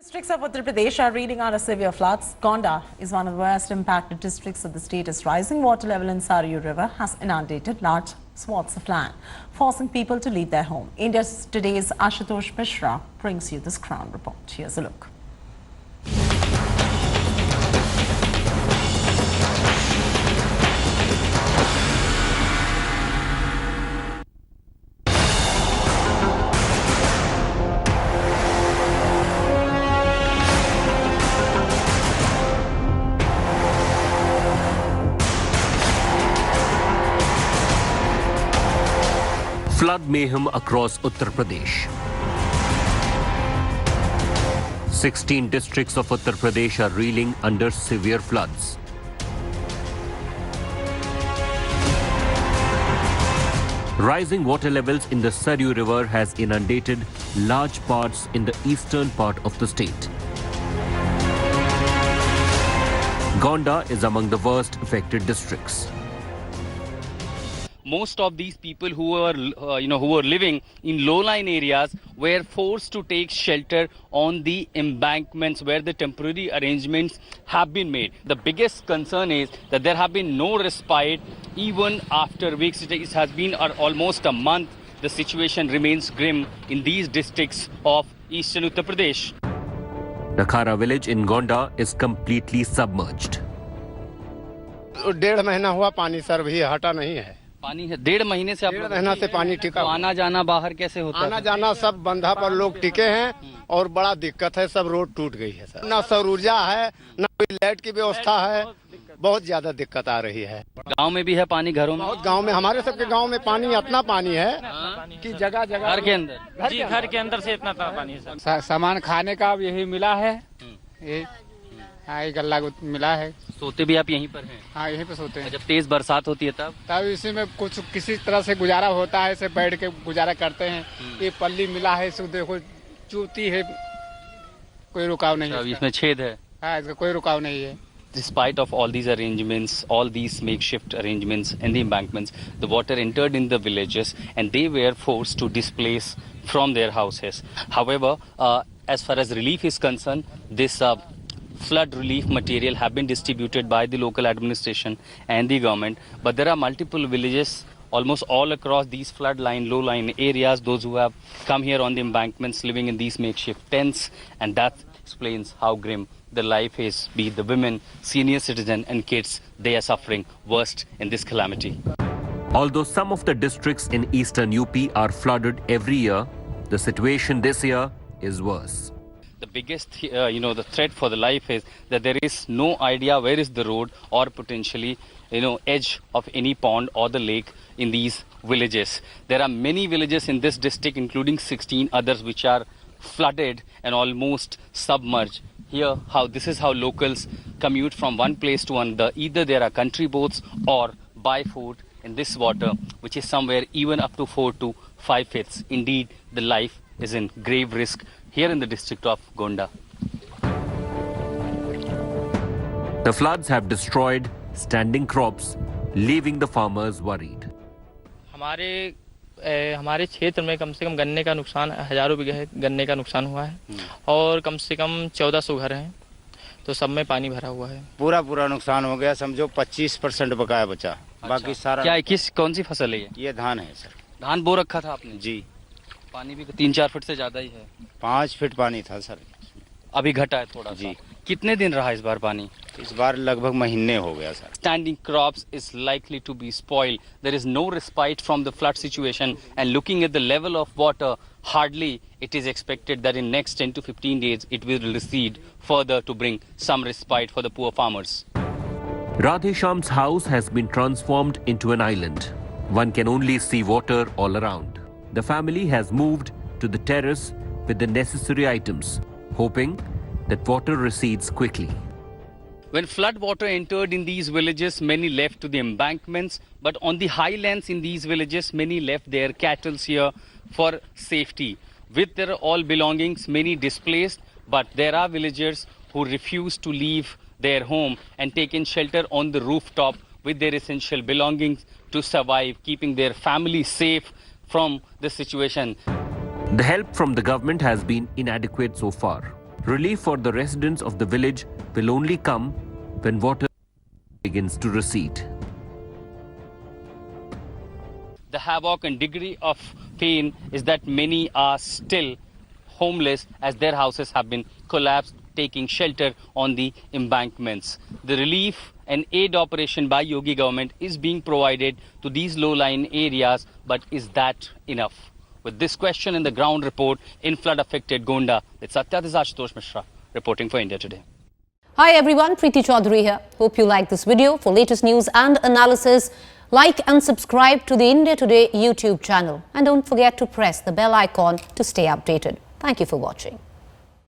Districts of Uttar Pradesh are reeling under severe floods. Gonda is one of the worst impacted districts of the state as rising water level in Saryu River has inundated large swaths of land, forcing people to leave their home. India's Today's Ashutosh Mishra brings you this ground report. Here's a look. Flood mayhem across Uttar Pradesh. 16 districts of Uttar Pradesh are reeling under severe floods. Rising water levels in the Saryu River has inundated large parts in the eastern part of the state. Gonda is among the worst affected districts. Most of these people who were living in low-lying areas were forced to take shelter on the embankments where the temporary arrangements have been made. The biggest concern is that there have been no respite even after weeks. It has been almost a month. The situation remains grim in these districts of eastern Uttar Pradesh. The Khara village in Gonda is completely submerged. 1.5 महीना हुआ पानी sir भी हटा नहीं है. पानी है 1.5 महीने से. 1.5 महीना से पानी टिका. तो आना जाना बाहर कैसे होता है? आना जाना सब बंधा पर लोग टिके हैं और बड़ा दिक्कत है. सब रोड टूट गई है सर. ना सौर ऊर्जा है, ना कोई लाइट की व्यवस्था है. बहुत ज्यादा दिक्कत आ रही है. गांव में भी है पानी, घरों में? बहुत गांव में, हमारे सबके गांव में पानी इतना पानी है कि जगह जगह घर के अंदर. जी, घर के अंदर से इतना पानी है सर. सामान खाने का अब यही मिला है. ये गल्ला मिला है. सोते भी आप यहीं पर हैं? हाँ, यहीं पे सोते हैं. जब तेज बरसात होती है तब इसी में कुछ किसी तरह से गुजारा होता है. ऐसे बैठ के गुजारा करते हैं. ये पल्ली मिला है, इसको देखो चूती है, कोई रुकाव नहीं है. इसमें छेद है. हाँ, इसका कोई रुकाव नहीं है. Despite of all these arrangements, all these makeshift arrangements and the embankments, the water entered in the villages and they were forced to displace from their houses. However, as far as relief is concerned, this flood relief material have been distributed by the local administration and the government. But there are multiple villages almost all across these floodline, low-lying areas, those who have come here on the embankments living in these makeshift tents, and that explains how grim the life is. Be it the women, senior citizen and kids, they are suffering worst in this calamity. Although some of the districts in eastern UP are flooded every year, the situation this year is worse. The biggest, the threat for the life is that there is no idea where is the road or potentially, edge of any pond or the lake in these villages. There are many villages in this district, including 16 others, which are flooded and almost submerged. Here, this is how locals commute from one place to another. Either there are country boats or buy food in this water, which is somewhere even up to 4 to 5 feet. Indeed, the life is in grave risk here in the district of Gonda. The floods have destroyed standing crops, leaving the farmers worried. हमारे क्षेत्र में कम से कम गन्ने का नुकसान, हजारों बीघे गन्ने का नुकसान हुआ है और कम से कम 1400 घर हैं, तो सब में पानी भरा हुआ है. पूरा नुकसान हो गया. समझो 25% बकाया बचा. अच्छा. बाकी सारा क्या कौन सी फसल है ये धान है सर. धान बो रखा था आपने? जी. पानी भी 3-4 फीट से ज्यादा ही है. 5 फीट पानी था सर. अभी घटा है थोड़ा जी. कितने दिन रहा इस बार पानी? इस बार लगभग महीने हो गया sir. Standing crops is likely to be spoiled. There is no respite from the flood situation, and looking at the level of water, hardly it is expected that in next 10 to 15 days it will recede further to bring some respite for the poor farmers. Radhe Sham's house has been transformed into an island. One can only see water all around. The family has moved to the terrace with the necessary items, hoping that water recedes quickly. When flood water entered in these villages, many left to the embankments, but on the highlands in these villages, many left their cattle here for safety. With their all belongings, many displaced, but there are villagers who refuse to leave their home and taken shelter on the rooftop with their essential belongings to survive, keeping their family safe from the situation. The help from the government has been inadequate so far. Relief for the residents of the village will only come when water begins to recede. The havoc and degree of pain is that many are still homeless as their houses have been collapsed, taking shelter on the embankments. The relief and aid operation by Yogi government is being provided to these low-lying areas, but is that enough? With this question in the ground report in flood-affected Gonda, it's Satyadis Ashutosh Mishra reporting for India Today. Hi everyone, Preeti Chaudhary here. Hope you like this video. For latest news and analysis, like and subscribe to the India Today YouTube channel. And don't forget to press the bell icon to stay updated. Thank you for watching.